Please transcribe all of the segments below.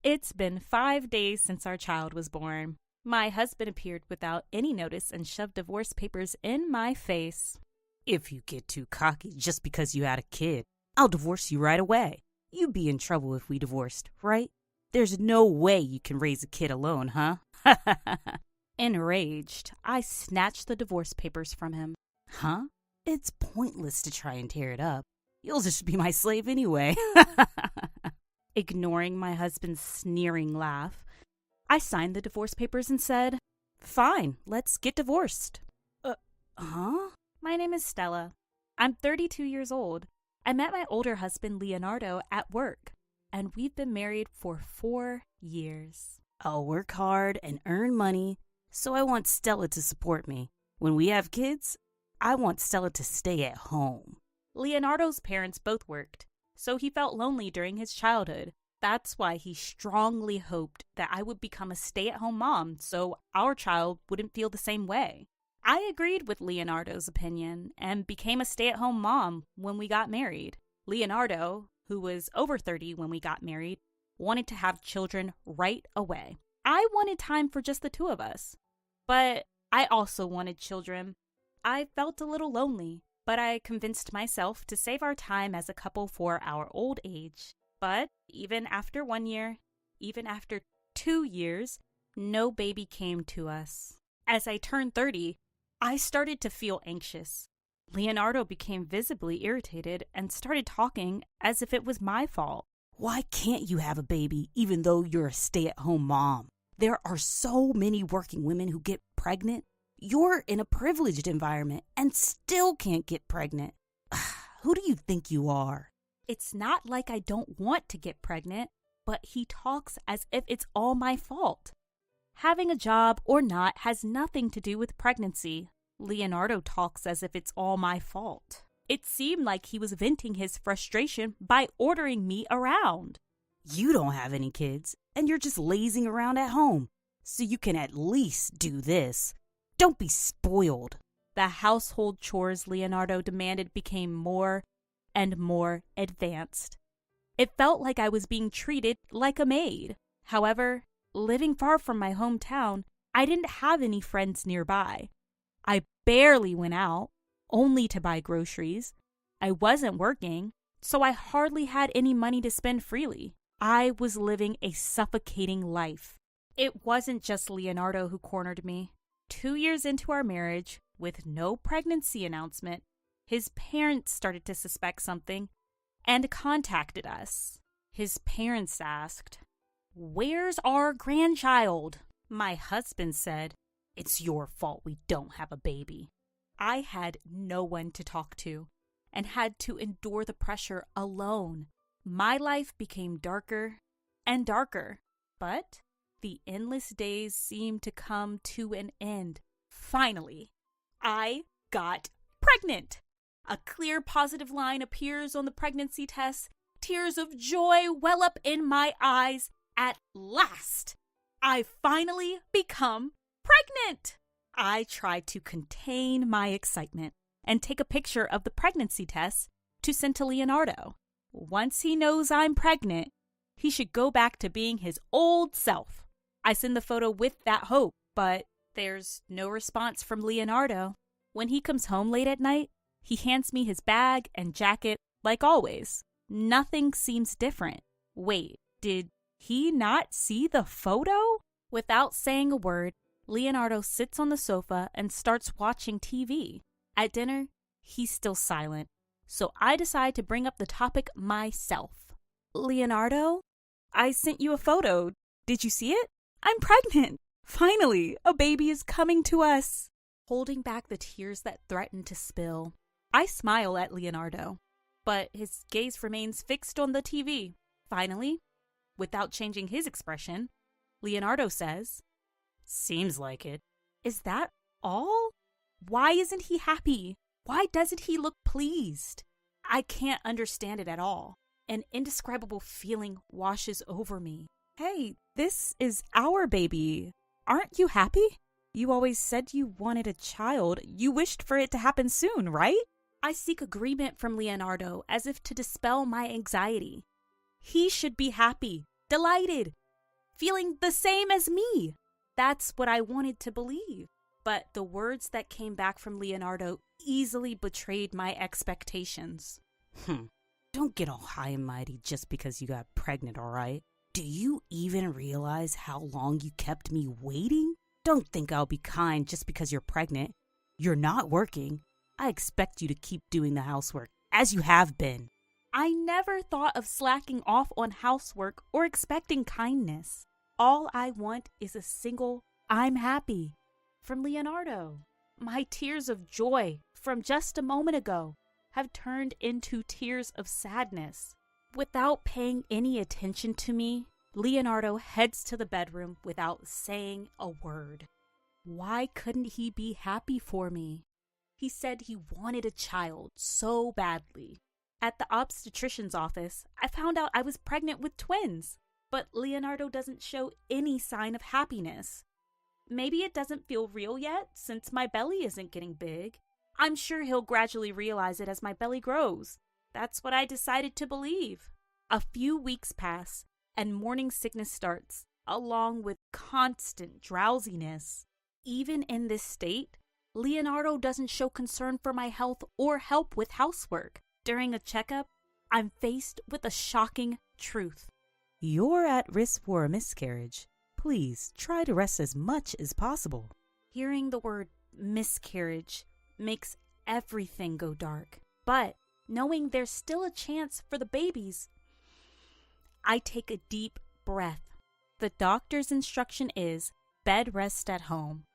It's been 5 days since our child was born. My husband appeared without any notice and shoved divorce papers in my face. If you get too cocky just because you had a kid, I'll divorce you right away. You'd be in trouble if we divorced, right? There's no way you can raise a kid alone, huh? Enraged, I snatched the divorce papers from him. Huh? It's pointless to try and tear it up. You'll just be my slave anyway. Ignoring my husband's sneering laugh, I signed the divorce papers and said, "Fine, let's get divorced." Huh? My name is Stella. I'm 32 years old. I met my older husband, Leonardo, at work, and we've been married for 4 years. I'll work hard and earn money, so I want Stella to support me. When we have kids, I want Stella to stay at home. Leonardo's parents both worked, so he felt lonely during his childhood. That's why he strongly hoped that I would become a stay-at-home mom so our child wouldn't feel the same way. I agreed with Leonardo's opinion and became a stay-at-home mom when we got married. Leonardo, who was over 30 when we got married, wanted to have children right away. I wanted time for just the two of us, but I also wanted children. I felt a little lonely, but I convinced myself to save our time as a couple for our old age. But even after 1 year, even after 2 years, no baby came to us. As I turned 30, I started to feel anxious. Leonardo became visibly irritated and started talking as if it was my fault. Why can't you have a baby even though you're a stay-at-home mom? There are so many working women who get pregnant. You're in a privileged environment and still can't get pregnant. Who do you think you are? It's not like I don't want to get pregnant, but he talks as if it's all my fault. Having a job or not has nothing to do with pregnancy. Leonardo talks as if it's all my fault. It seemed like he was venting his frustration by ordering me around. You don't have any kids, and you're just lazing around at home, so you can at least do this. Don't be spoiled. The household chores Leonardo demanded became more and more advanced. It felt like I was being treated like a maid. However, living far from my hometown, I didn't have any friends nearby. I barely went out, only to buy groceries. I wasn't working, so I hardly had any money to spend freely. I was living a suffocating life. It wasn't just Leonardo who cornered me. 2 years into our marriage, with no pregnancy announcement, his parents started to suspect something and contacted us. His parents asked, "Where's our grandchild?" My husband said, "It's your fault we don't have a baby." I had no one to talk to and had to endure the pressure alone. My life became darker and darker, but the endless days seemed to come to an end. Finally, I got pregnant. A clear positive line appears on the pregnancy test. Tears of joy well up in my eyes. At last, I finally become pregnant. I tried to contain my excitement and take a picture of the pregnancy test to send to Leonardo. Once he knows I'm pregnant, he should go back to being his old self. I send the photo with that hope, but there's no response from Leonardo. When he comes home late at night, he hands me his bag and jacket like always. Nothing seems different. Wait, did he not see the photo? Without saying a word, Leonardo sits on the sofa and starts watching TV. At dinner, he's still silent, so I decide to bring up the topic myself. "Leonardo, I sent you a photo. Did you see it? I'm pregnant. Finally, a baby is coming to us." Holding back the tears that threaten to spill, I smile at Leonardo, but his gaze remains fixed on the TV. Finally, without changing his expression, Leonardo says, "Seems like it." Is that all? Why isn't he happy? Why doesn't he look pleased? I can't understand it at all. An indescribable feeling washes over me. Hey, this is our baby. Aren't you happy? You always said you wanted a child. You wished for it to happen soon, right? I seek agreement from Leonardo as if to dispel my anxiety. He should be happy, delighted. feeling the same as me. That's what I wanted to believe. But the words that came back from Leonardo easily betrayed my expectations. Don't get all high and mighty just because you got pregnant, all right? Do you even realize how long you kept me waiting? Don't think I'll be kind just because you're pregnant. You're not working. I expect you to keep doing the housework, as you have been. I never thought of slacking off on housework or expecting kindness. All I want is a single "I'm happy" from Leonardo. My tears of joy from just a moment ago have turned into tears of sadness. Without paying any attention to me, Leonardo heads to the bedroom without saying a word. Why couldn't he be happy for me? He said he wanted a child so badly. At the obstetrician's office, I found out I was pregnant with twins, but Leonardo doesn't show any sign of happiness. Maybe it doesn't feel real yet since my belly isn't getting big. I'm sure he'll gradually realize it as my belly grows. That's what I decided to believe. A few weeks pass, and morning sickness starts, along with constant drowsiness. Even in this state, Leonardo doesn't show concern for my health or help with housework. During a checkup, I'm faced with a shocking truth. You're at risk for a miscarriage. Please try to rest as much as possible. Hearing the word miscarriage makes everything go dark. But knowing there's still a chance for the babies, I take a deep breath. The doctor's instruction is bed rest at home.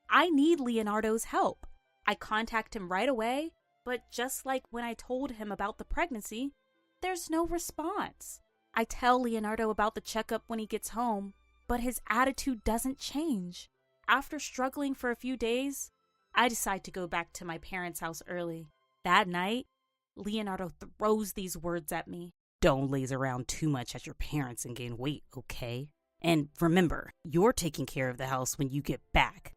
I need Leonardo's help. I contact him right away, but just like when I told him about the pregnancy, there's no response. I tell Leonardo about the checkup when he gets home, but his attitude doesn't change. After struggling for a few days, I decide to go back to my parents' house early. That night, Leonardo throws these words at me. Don't laze around too much at your parents and gain weight, okay? And remember, you're taking care of the house when you get back.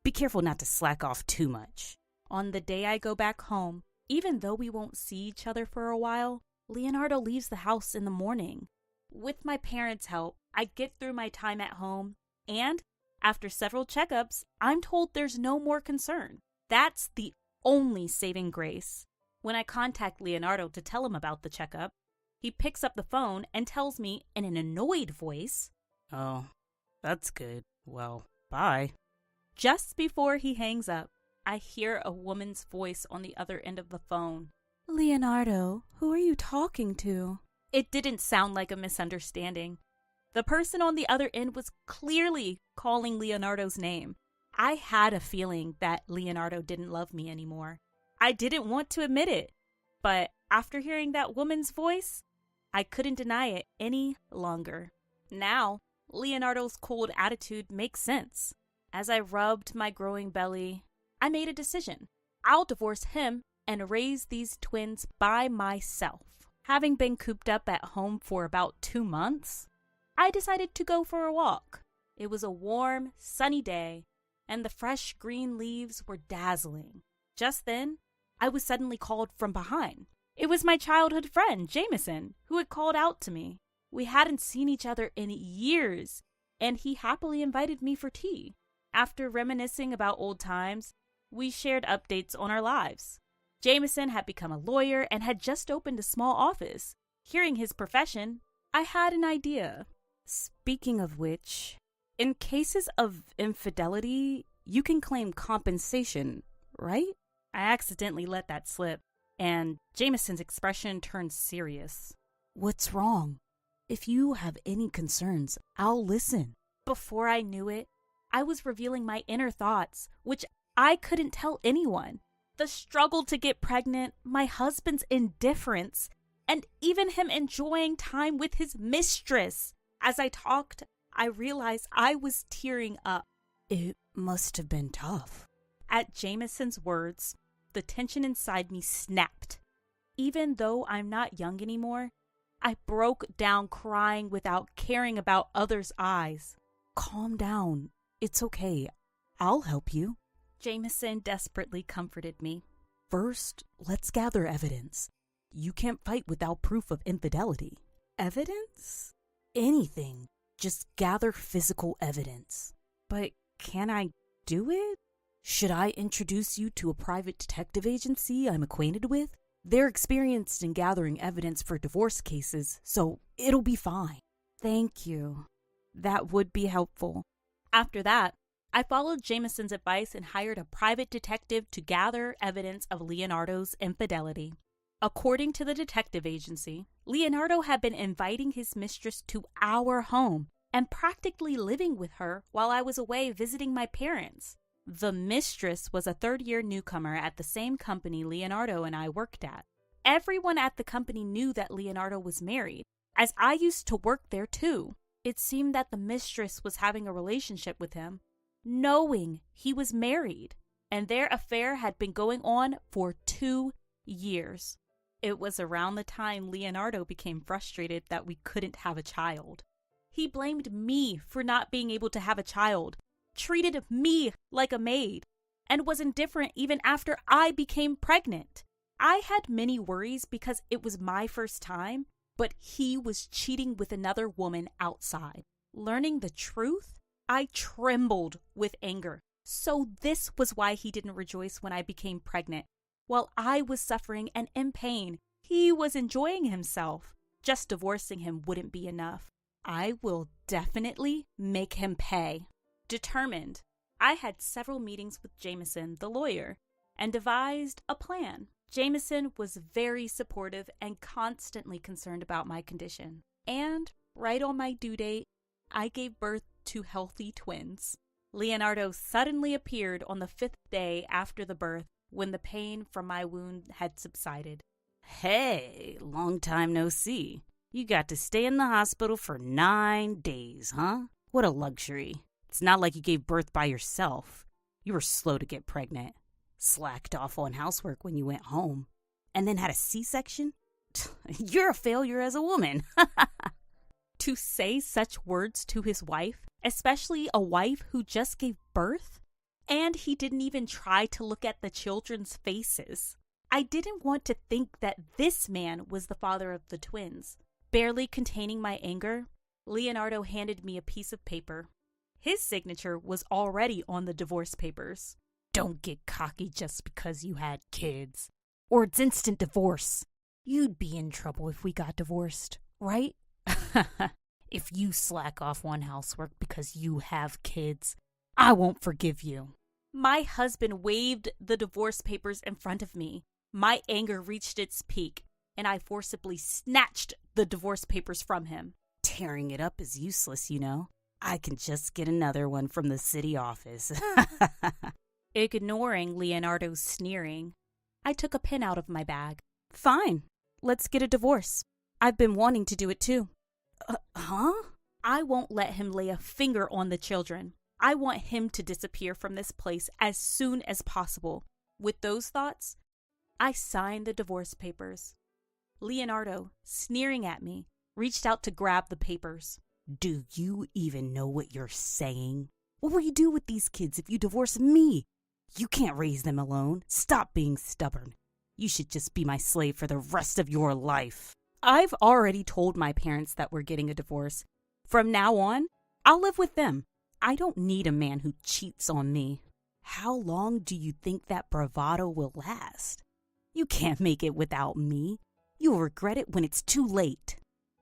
Be careful not to slack off too much. On the day I go back home, even though we won't see each other for a while, Leonardo leaves the house in the morning. With my parents' help, I get through my time at home, and after several checkups, I'm told there's no more concern. That's the only saving grace. When I contact Leonardo to tell him about the checkup, he picks up the phone and tells me in an annoyed voice, "Oh, that's good. Well, bye." Just before he hangs up, I hear a woman's voice on the other end of the phone. Leonardo, who are you talking to? It didn't sound like a misunderstanding. The person on the other end was clearly calling Leonardo's name. I had a feeling that Leonardo didn't love me anymore. I didn't want to admit it, but after hearing that woman's voice, I couldn't deny it any longer. Now, Leonardo's cold attitude makes sense. As I rubbed my growing belly, I made a decision. I'll divorce him and raise these twins by myself. Having been cooped up at home for about 2 months, I decided to go for a walk. It was a warm, sunny day, and the fresh green leaves were dazzling. Just then, I was suddenly called from behind. It was my childhood friend, Jameson, who had called out to me. We hadn't seen each other in years, and he happily invited me for tea. After reminiscing about old times, we shared updates on our lives. Jameson had become a lawyer and had just opened a small office. Hearing his profession, I had an idea. Speaking of which, in cases of infidelity, you can claim compensation, right? I accidentally let that slip, and Jameson's expression turned serious. What's wrong? If you have any concerns, I'll listen. Before I knew it, I was revealing my inner thoughts, which I couldn't tell anyone. The struggle to get pregnant, my husband's indifference, and even him enjoying time with his mistress. As I talked, I realized I was tearing up. It must have been tough. At Jameson's words, the tension inside me snapped. Even though I'm not young anymore, I broke down crying without caring about others' eyes. Calm down. It's okay. I'll help you. Jameson desperately comforted me. First, let's gather evidence. You can't fight without proof of infidelity. Evidence? Anything. Just gather physical evidence. But can I do it? Should I introduce you to a private detective agency I'm acquainted with? They're experienced in gathering evidence for divorce cases, so it'll be fine. Thank you. That would be helpful. After that, I followed Jameson's advice and hired a private detective to gather evidence of Leonardo's infidelity. According to the detective agency, Leonardo had been inviting his mistress to our home and practically living with her while I was away visiting my parents. The mistress was a third-year newcomer at the same company Leonardo and I worked at. Everyone at the company knew that Leonardo was married, as I used to work there too. It seemed that the mistress was having a relationship with him, knowing he was married, and their affair had been going on for 2 years. It was around the time Leonardo became frustrated that we couldn't have a child. He blamed me for not being able to have a child, treated me like a maid, and was indifferent even after I became pregnant. I had many worries because it was my first time, but he was cheating with another woman outside. Learning the truth, I trembled with anger. So this was why he didn't rejoice when I became pregnant. While I was suffering and in pain, he was enjoying himself. Just divorcing him wouldn't be enough. I will definitely make him pay. Determined, I had several meetings with Jameson, the lawyer, and devised a plan. Jameson was very supportive and constantly concerned about my condition. And right on my due date, I gave birth to healthy twins. Leonardo suddenly appeared on the 5th day after the birth when the pain from my wound had subsided. Hey, long time no see. You got to stay in the hospital for 9 days, huh? What a luxury. It's not like you gave birth by yourself. You were slow to get pregnant. Slacked off on housework when you went home. And then had a C-section? You're a failure as a woman. To say such words to his wife, especially a wife who just gave birth? And he didn't even try to look at the children's faces. I didn't want to think that this man was the father of the twins. Barely containing my anger, Leonardo handed me a piece of paper. His signature was already on the divorce papers. Don't get cocky just because you had kids, or it's instant divorce. You'd be in trouble if we got divorced, right? If you slack off on housework because you have kids, I won't forgive you. My husband waved the divorce papers in front of me. My anger reached its peak, and I forcibly snatched the divorce papers from him. Tearing it up is useless, you know. I can just get another one from the city office. Ignoring Leonardo's sneering, I took a pen out of my bag. Fine, let's get a divorce. I've been wanting to do it too. Huh? I won't let him lay a finger on the children. I want him to disappear from this place as soon as possible. With those thoughts, I signed the divorce papers. Leonardo, sneering at me, reached out to grab the papers. Do you even know what you're saying? What will you do with these kids if you divorce me? You can't raise them alone. Stop being stubborn. You should just be my slave for the rest of your life. I've already told my parents that we're getting a divorce. From now on, I'll live with them. I don't need a man who cheats on me. How long do you think that bravado will last? You can't make it without me. You'll regret it when it's too late.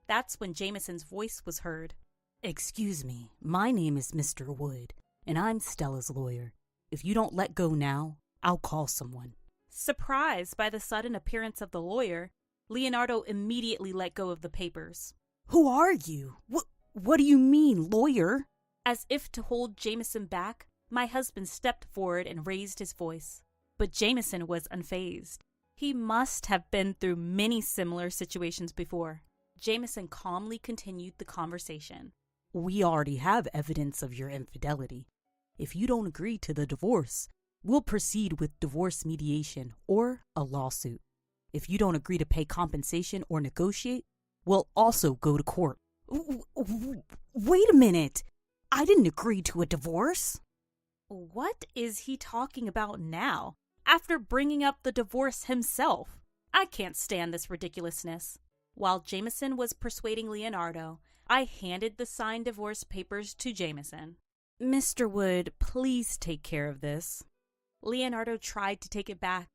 That's when Jameson's voice was heard. Excuse me, my name is Mr. Wood, and I'm Stella's lawyer. If you don't let go now, I'll call someone. Surprised by the sudden appearance of the lawyer, Leonardo immediately let go of the papers. Who are you? What do you mean, lawyer? As if to hold Jameson back, my husband stepped forward and raised his voice. But Jameson was unfazed. He must have been through many similar situations before. Jameson calmly continued the conversation. We already have evidence of your infidelity. If you don't agree to the divorce, we'll proceed with divorce mediation or a lawsuit. If you don't agree to pay compensation or negotiate, we'll also go to court. Wait a minute. I didn't agree to a divorce. What is he talking about now, after bringing up the divorce himself? I can't stand this ridiculousness. While Jameson was persuading Leonardo, I handed the signed divorce papers to Jameson. Mr. Wood, please take care of this. Leonardo tried to take it back,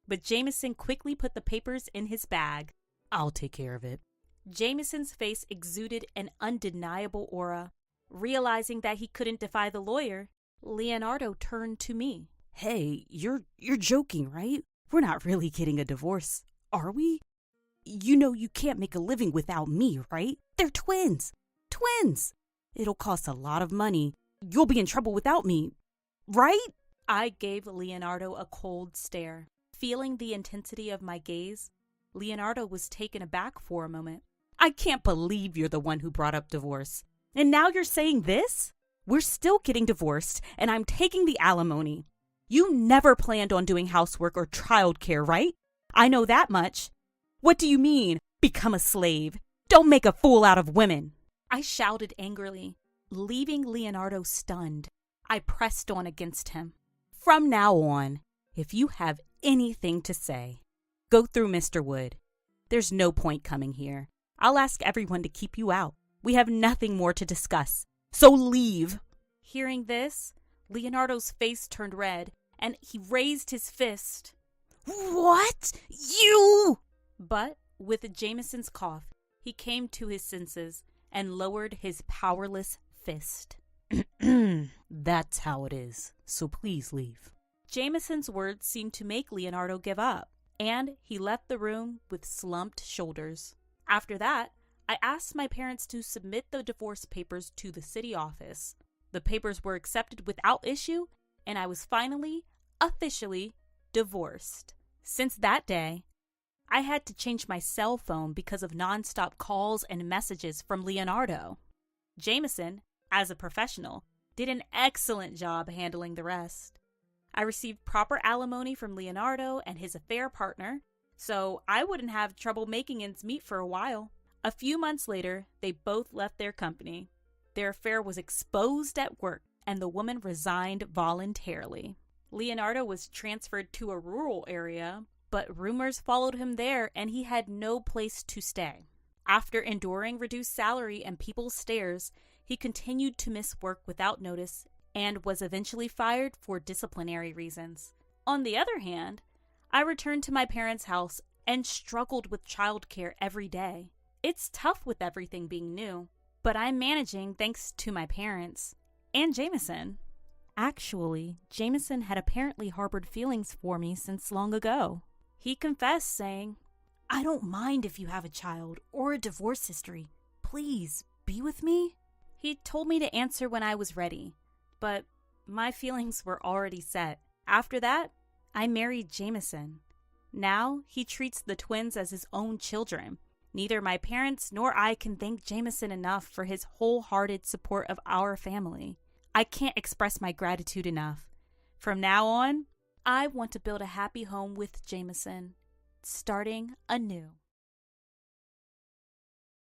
but Jameson quickly put the papers in his bag. I'll take care of it. Jameson's face exuded an undeniable aura. Realizing that he couldn't defy the lawyer, Leonardo turned to me. Hey, you're joking, right? We're not really getting a divorce, are we? You know you can't make a living without me, right? They're twins. Twins! It'll cost a lot of money. You'll be in trouble without me, right? I gave Leonardo a cold stare. Feeling the intensity of my gaze, Leonardo was taken aback for a moment. I can't believe you're the one who brought up divorce. And now you're saying this? We're still getting divorced, and I'm taking the alimony. You never planned on doing housework or childcare, right? I know that much. What do you mean, become a slave? Don't make a fool out of women. I shouted angrily, leaving Leonardo stunned. I pressed on against him. From now on, if you have anything to say, go through Mr. Wood. There's no point coming here. I'll ask everyone to keep you out. We have nothing more to discuss, so leave. Hearing this, Leonardo's face turned red, and he raised his fist. What? You? But with Jameson's cough, he came to his senses and lowered his powerless fist. That's how it is, so please leave. Jameson's words seemed to make Leonardo give up, and he left the room with slumped shoulders. After that, I asked my parents to submit the divorce papers to the city office. The papers were accepted without issue, and I was finally, officially, divorced. Since that day, I had to change my cell phone because of nonstop calls and messages from Leonardo. Jameson, as a professional, did an excellent job handling the rest. I received proper alimony from Leonardo and his affair partner, so I wouldn't have trouble making ends meet for a while. A few months later, they both left their company. Their affair was exposed at work, and the woman resigned voluntarily. Leonardo was transferred to a rural area, but rumors followed him there, and he had no place to stay. After enduring reduced salary and people's stares, he continued to miss work without notice and was eventually fired for disciplinary reasons. On the other hand, I returned to my parents' house and struggled with childcare every day. It's tough with everything being new, but I'm managing thanks to my parents and Jameson. Actually, Jameson had apparently harbored feelings for me since long ago. He confessed, saying, "I don't mind if you have a child or a divorce history. Please, be with me." He told me to answer when I was ready, but my feelings were already set. After that, I married Jameson. Now, he treats the twins as his own children. Neither my parents nor I can thank Jameson enough for his wholehearted support of our family. I can't express my gratitude enough. From now on, I want to build a happy home with Jameson, starting anew.